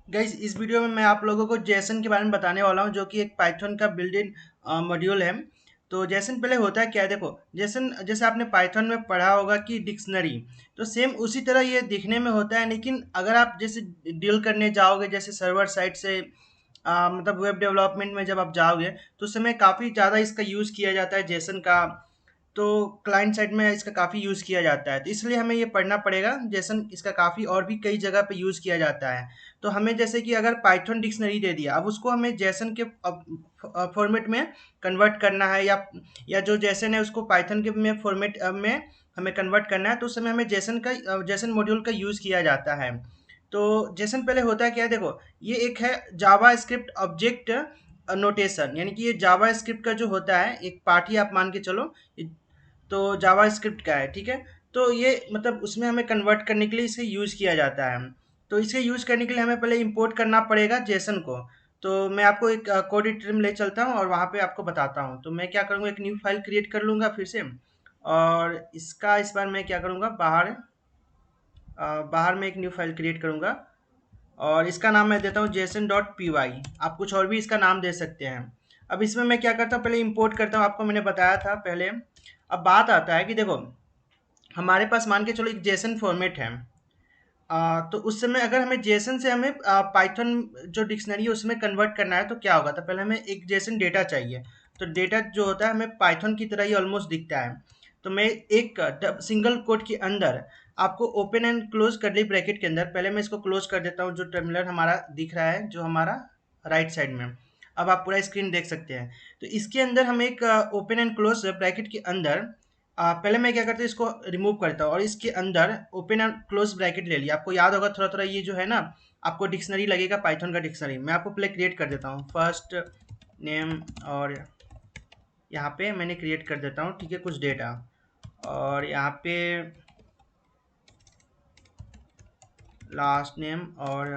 Guys इस video में मैं आप लोगों को जेसन के बारे में बताने वाला हूं जो कि एक पाइथन का बिल्ट इन मॉड्यूल है। तो जेसन पहले होता है क्या है, देखो जेसन जैसे आपने पाइथन में पढ़ा होगा कि डिक्शनरी, तो सेम उसी तरह ये दिखने में होता है। लेकिन अगर आप जैसे डील करने जाओगे जैसे सर्वर साइड से मतलब वेब डेवलपमेंट में जब आप जाओगे तो उस समय काफ़ी ज़्यादा इसका यूज़ किया जाता है जेसन का। तो क्लाइंट साइड में इसका काफ़ी यूज़ किया जाता है, तो इसलिए हमें ये पढ़ना पड़ेगा। जेसन इसका काफ़ी और भी कई जगह पे यूज़ किया जाता है। तो हमें जैसे कि अगर पाइथन डिक्शनरी दे दिया, अब उसको हमें जेसन के फॉर्मेट में कन्वर्ट करना है, या जो जेसन है उसको पाइथन के में फॉर्मेट में हमें कन्वर्ट करना है, तो उस समय हमें जेसन मॉड्यूल का यूज़ किया जाता है। तो जेसन पहले होता है क्या है, देखो ये एक है जावा स्क्रिप्ट ऑब्जेक्ट नोटेशन, यानी कि ये जावा स्क्रिप्ट का जो होता है एक पार्ट ही आप मान के चलो। तो जावा स्क्रिप्ट का है, ठीक है। तो ये मतलब उसमें हमें कन्वर्ट करने के लिए इसे यूज़ किया जाता है। तो इसे यूज़ करने के लिए हमें पहले इंपोर्ट करना पड़ेगा जेसन को। तो मैं आपको एक कोड एडिटर में ले चलता हूँ और वहाँ पे आपको बताता हूँ। तो मैं क्या करूँगा, एक न्यू फाइल क्रिएट कर लूँगा फिर से। और इसका इस बार मैं क्या करूँगा, बाहर में एक न्यू फाइल क्रिएट करूँगा और इसका नाम मैं देता हूँ जेसन डॉट पी वाई। आप कुछ और भी इसका नाम दे सकते हैं। अब इसमें मैं क्या करता हूँ, पहले इंपोर्ट करता हूँ, आपको मैंने बताया था पहले। अब बात आता है कि देखो हमारे पास मान के चलो एक जेसन फॉर्मेट है। तो उस समय अगर हमें जेसन से हमें पाइथन जो डिक्शनरी है उसमें कन्वर्ट करना है तो क्या होगा, तो पहले हमें एक जेसन डेटा चाहिए। तो डेटा जो होता है हमें पाइथन की तरह ही ऑलमोस्ट दिखता है। तो मैं एक सिंगल कोट के अंदर आपको ओपन एंड क्लोज करली ब्रैकेट के अंदर, पहले मैं इसको क्लोज कर देता हूँ, जो टर्मिनल हमारा दिख रहा है जो हमारा राइट साइड में। अब आप पूरा स्क्रीन देख सकते हैं। तो इसके अंदर हम एक ओपन एंड क्लोज ब्रैकेट के अंदर पहले मैं क्या करता हूँ, इसको रिमूव करता हूँ और इसके अंदर ओपन एंड क्लोज ब्रैकेट ले लिया। आपको याद होगा थोड़ा थोड़ा ये जो है ना, आपको डिक्शनरी लगेगा पाइथन का डिक्शनरी। मैं आपको पहले क्रिएट कर देता हूँ फर्स्ट नेम, और यहाँ पे मैंने क्रिएट कर देता हूँ, ठीक है, कुछ डेटा। और यहाँ पे लास्ट नेम और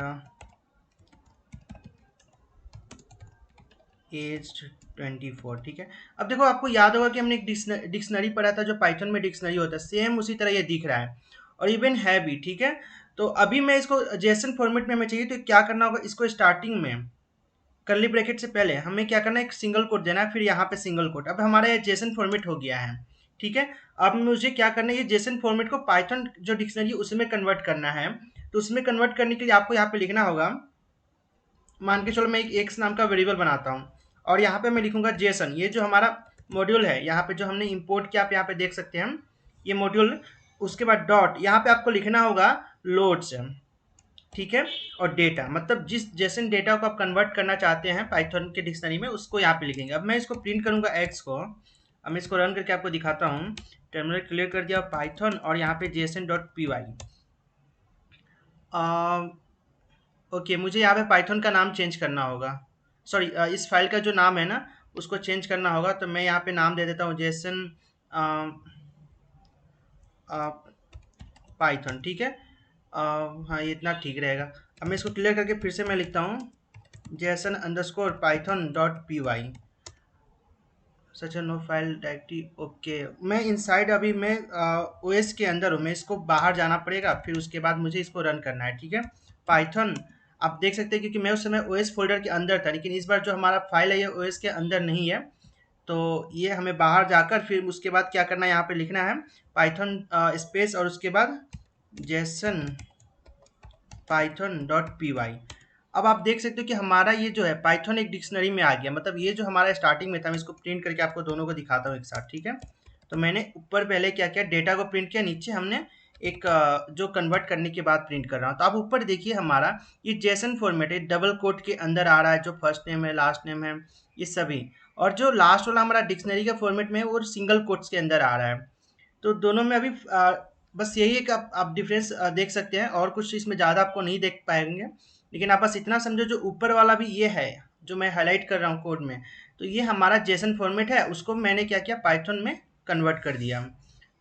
एज 24, ठीक है। अब देखो आपको याद होगा कि हमने एक डिक्शनरी पढ़ा था जो पाइथन में डिक्शनरी होता है, सेम उसी तरह ये दिख रहा है और इवन है भी, ठीक है। तो अभी मैं इसको जेसन फॉर्मेट में हमें चाहिए, तो क्या करना होगा, इसको स्टार्टिंग में कर्ली ब्रैकेट से पहले हमें क्या करना है, एक सिंगल कोट देना है, फिर यहाँ पे सिंगल कोट। अब हमारा ये जेसन फॉर्मेट हो गया है, ठीक है। अब मुझे क्या करना है, ये जेसन फॉर्मेट को पाइथन जो डिक्शनरी है उसमें कन्वर्ट करना है। तो उसमें कन्वर्ट करने के लिए आपको यहाँ पे लिखना होगा, मान के चलो मैं एक एक्स नाम का वेरिएबल बनाता हूँ और यहाँ पे मैं लिखूंगा जेसन। ये जो हमारा मॉड्यूल है यहाँ पे जो हमने इंपोर्ट किया, आप यहाँ पे देख सकते हैं ये मॉड्यूल। उसके बाद डॉट यहाँ पे आपको लिखना होगा लोड्स, ठीक है। और डेटा, मतलब जिस जेसन डेटा को आप कन्वर्ट करना चाहते हैं पाइथन के डिक्शनरी में उसको यहाँ पे लिखेंगे। अब मैं इसको प्रिंट करूंगा एक्स को। अब मैं इसको रन करके आपको दिखाता हूँ। टर्मिनल क्लियर कर दिया पाइथन और यहाँ पे JSON dot P Y. Okay, मुझे यहाँ पे पाइथन का नाम चेंज करना होगा। सॉरी, इस फाइल का जो नाम है ना उसको चेंज करना होगा। तो मैं यहाँ पे नाम दे देता हूँ जेसन पाइथन, ठीक है। हाँ, ये इतना ठीक रहेगा। अब मैं इसको क्लियर करके फिर से मैं लिखता हूँ JSON underscore Python dot P Y. Such no file directory, okay. मैं इनसाइड, अभी मैं ओएस के अंदर हूँ, मैं इसको बाहर जाना पड़ेगा, फिर उसके बाद मुझे इसको रन करना है, ठीक है। पाइथन आप देख सकते हैं क्योंकि मैं उस समय ओएस फोल्डर के अंदर था, लेकिन इस बार जो हमारा फाइल है ये ओएस के अंदर नहीं है। तो ये हमें बाहर जाकर फिर उसके बाद क्या करना है, यहाँ पे लिखना है पाइथन स्पेस और उसके बाद JSON Python dot P Y. अब आप देख सकते हो कि हमारा ये जो है पाइथन एक डिक्शनरी में आ गया। मतलब ये जो हमारा स्टार्टिंग में था, मैं इसको प्रिंट करके आपको दोनों को दिखाता हूँ एक साथ, ठीक है। तो मैंने ऊपर पहले क्या किया, डेटा को प्रिंट किया, नीचे हमने एक जो कन्वर्ट करने के बाद प्रिंट कर रहा हूँ। तो आप ऊपर देखिए हमारा ये जेसन फॉर्मेट है, डबल कोट के अंदर आ रहा है, जो फर्स्ट नेम है लास्ट नेम है ये सभी। और जो लास्ट वाला हमारा डिक्शनरी का फॉर्मेट में है वो सिंगल कोट्स के अंदर आ रहा है। तो दोनों में अभी बस यही एक आप डिफरेंस देख सकते हैं, और कुछ इसमें ज़्यादा आपको नहीं देख पाएंगे। लेकिन आप बस इतना समझो, जो ऊपर वाला भी ये है जो मैं हाईलाइट कर रहा हूँ कोड में, तो ये हमारा जेसन फॉर्मेट है, उसको मैंने क्या किया पाइथन में कन्वर्ट कर दिया।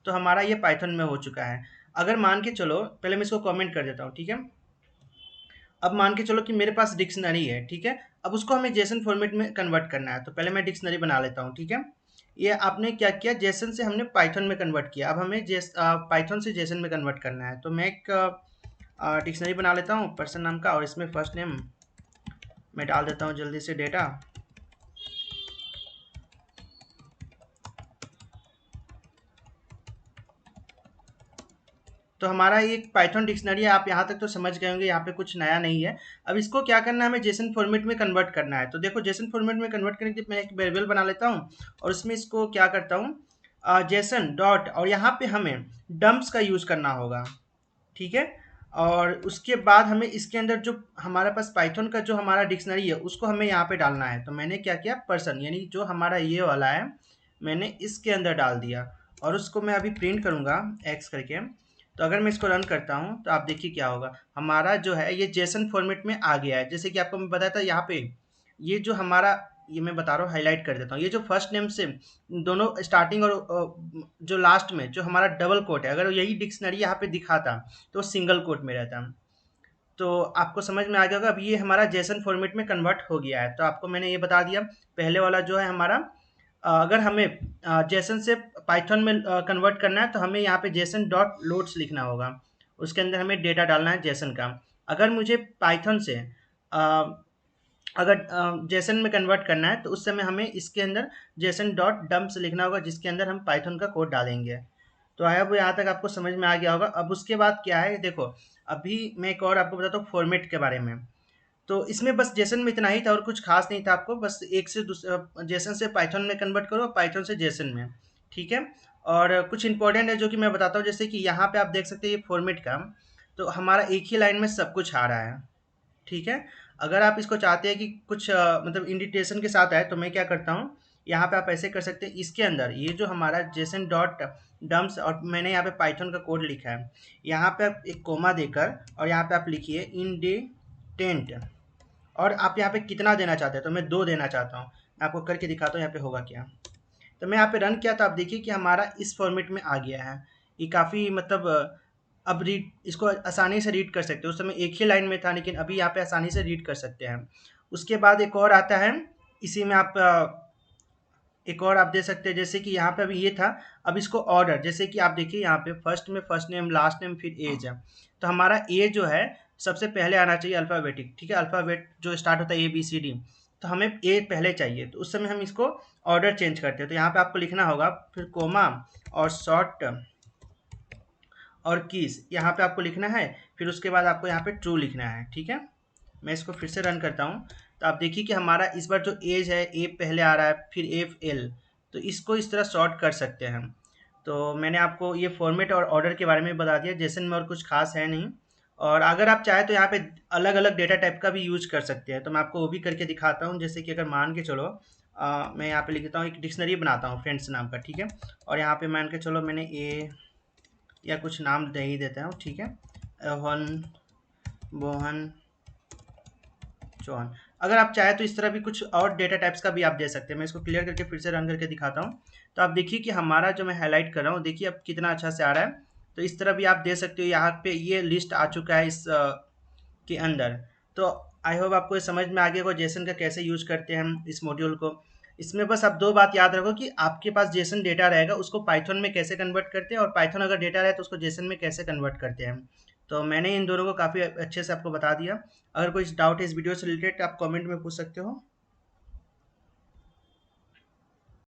तो हमारा ये पाइथन में हो चुका है। अगर मान के चलो, पहले मैं इसको कमेंट कर देता हूँ, ठीक है। अब मान के चलो कि मेरे पास डिक्शनरी है, ठीक है। अब उसको हमें जेसन फॉर्मेट में कन्वर्ट करना है, तो पहले मैं डिक्शनरी बना लेता हूँ, ठीक है। ये आपने क्या किया, जेसन से हमने पाइथन में कन्वर्ट किया। अब हमें पाइथन से जेसन में कन्वर्ट करना है। तो मैं एक डिक्शनरी बना लेता हूँ पर्सन नाम का, और इसमें फर्स्ट नेम मैं डाल देता हूँ जल्दी से डेटा। तो हमारा ये एक पाइथन डिक्शनरी है, आप यहाँ तक तो समझ गए होंगे, यहाँ पे कुछ नया नहीं है। अब इसको क्या करना है, हमें जेसन फॉर्मेट में कन्वर्ट करना है। तो देखो जेसन फॉर्मेट में कन्वर्ट करने के लिए मैं एक वेरिएबल बना लेता हूँ और उसमें इसको क्या करता हूँ, जेसन डॉट, और यहाँ पे हमें डम्प्स का यूज़ करना होगा, ठीक है। और उसके बाद हमें इसके अंदर जो हमारे पास पाइथन का जो हमारा डिक्शनरी है उसको हमें यहाँ पे डालना है। तो मैंने क्या किया, पर्सन यानी जो हमारा ये वाला है मैंने इसके अंदर डाल दिया, और उसको मैं अभी प्रिंट करूँगा एक्स करके। तो अगर मैं इसको रन करता हूँ तो आप देखिए क्या होगा, हमारा जो है ये जेसन फॉर्मेट में आ गया है। जैसे कि आपको मैं बताया था यहाँ पे ये जो हमारा, ये मैं बता रहा हूँ, हाईलाइट कर देता हूँ, ये जो फर्स्ट नेम से दोनों स्टार्टिंग और जो लास्ट में जो हमारा डबल कोट है, अगर यही डिक्शनरी यहाँ पे दिखाता तो सिंगल कोट में रहता। तो आपको समझ में आ गया होगा। अब ये हमारा जेसन फॉर्मेट में कन्वर्ट हो गया है। तो आपको मैंने ये बता दिया, पहले वाला जो है हमारा, अगर हमें जेसन से पाइथन में कन्वर्ट करना है तो हमें यहाँ पे जेसन डॉट लोड्स लिखना होगा, उसके अंदर हमें डेटा डालना है जेसन का। अगर मुझे पाइथन से अगर जेसन में कन्वर्ट करना है तो उस समय हमें इसके अंदर जेसन डॉट डम्प्स लिखना होगा, जिसके अंदर हम पाइथन का कोड डालेंगे। तो आई होप यहाँ तक आपको समझ में आ गया होगा। अब उसके बाद क्या है, देखो अभी मैं एक और आपको बताता हूँ फॉर्मेट के बारे में। तो इसमें बस जेसन में इतना ही था और कुछ खास नहीं था। आपको बस एक से दूसरा जेसन से पाइथन में कन्वर्ट करो, पाइथन से जेसन में, ठीक है। और कुछ इंपॉर्टेंट है जो कि मैं बताता हूँ, जैसे कि यहाँ पे आप देख सकते हैं ये फॉर्मेट का, तो हमारा एक ही लाइन में सब कुछ आ रहा है, ठीक है। अगर आप इसको चाहते हैं कि कुछ मतलब इंडिटेशन के साथ आए तो मैं क्या करता हूँ, यहाँ पे आप ऐसे कर सकते हैं, इसके अंदर ये जो हमारा जेसन डॉट डम्स, और मैंने यहाँ पे पाइथन का कोड लिखा है, यहाँ पे आप एक कोमा देकर और यहाँ पे आप लिखिए इंडेंट, और आप यहाँ पे कितना देना चाहते हैं, तो मैं 2 देना चाहता हूँ। मैं आपको करके दिखाता हूँ यहाँ पे होगा क्या। तो मैं यहाँ पे रन किया तो आप देखिए कि हमारा इस फॉर्मेट में आ गया है। ये काफ़ी मतलब अब रीड इसको आसानी से रीड कर सकते हो। उस समय एक ही लाइन में था लेकिन अभी यहाँ पे आसानी से रीड कर सकते हैं। उसके बाद एक और आता है, इसी में आप एक और आप दे सकते हैं, जैसे कि यहाँ पे अभी ये था, अब इसको ऑर्डर, जैसे कि आप देखिए यहाँ पे फर्स्ट में फर्स्ट नेम, लास्ट नेम, फिर एज है। तो हमारा ए जो है सबसे पहले आना चाहिए अल्फ़ाबेटिक, ठीक है, अल्फ़ाबेट जो स्टार्ट होता है ABCD। तो हमें ए पहले चाहिए, तो उस समय हम इसको ऑर्डर चेंज करते हैं। तो यहाँ पे आपको लिखना होगा फिर कोमा और शॉर्ट और कीज, यहाँ पे आपको लिखना है, फिर उसके बाद आपको यहाँ पे ट्रू लिखना है, ठीक है। मैं इसको फिर से रन करता हूँ तो आप देखिए कि हमारा इस बार जो एज है ए पहले आ रहा है, फिर FL, तो इसको इस तरह शॉर्ट कर सकते हैं हम। तो मैंने आपको ये फॉर्मेट और ऑर्डर के बारे में बता दिया, जेसन में और कुछ खास है नहीं। और अगर आप चाहें तो यहाँ पे अलग अलग डेटा टाइप का भी यूज कर सकते हैं, तो मैं आपको वो भी करके दिखाता हूँ। जैसे कि अगर मान के चलो मैं यहाँ पे लिख देता हूँ, एक डिक्शनरी बनाता हूँ फ्रेंड्स नाम का, ठीक है। और यहाँ पे मान के चलो मैंने ए या कुछ नाम दे ही देता हूँ, ठीक है, रोहन, बोहन, चौहान। अगर आप चाहें तो इस तरह भी कुछ और डेटा टाइप्स का भी आप दे सकते हैं। मैं इसको क्लियर करके फिर से रन करके दिखाता हूँ। तो आप देखिए कि हमारा जो मैं हाईलाइट कर रहा हूँ, देखिए अब कितना अच्छा से आ रहा है। तो इस तरह भी आप दे सकते हो। यहाँ पे ये लिस्ट आ चुका है इस के अंदर। तो आई होप आपको ये समझ में आ गया होगा जेसन का कैसे यूज करते हैं हम इस मॉड्यूल को। इसमें बस आप 2 बात याद रखो कि आपके पास जेसन डेटा रहेगा उसको पाइथन में कैसे कन्वर्ट करते हैं, और पाइथन अगर डेटा रहे तो उसको जेसन में कैसे कन्वर्ट करते हैं। तो मैंने इन दोनों को काफ़ी अच्छे से आपको बता दिया। अगर कोई डाउट है इस वीडियो से रिलेटेड आप कमेंट में पूछ सकते हो।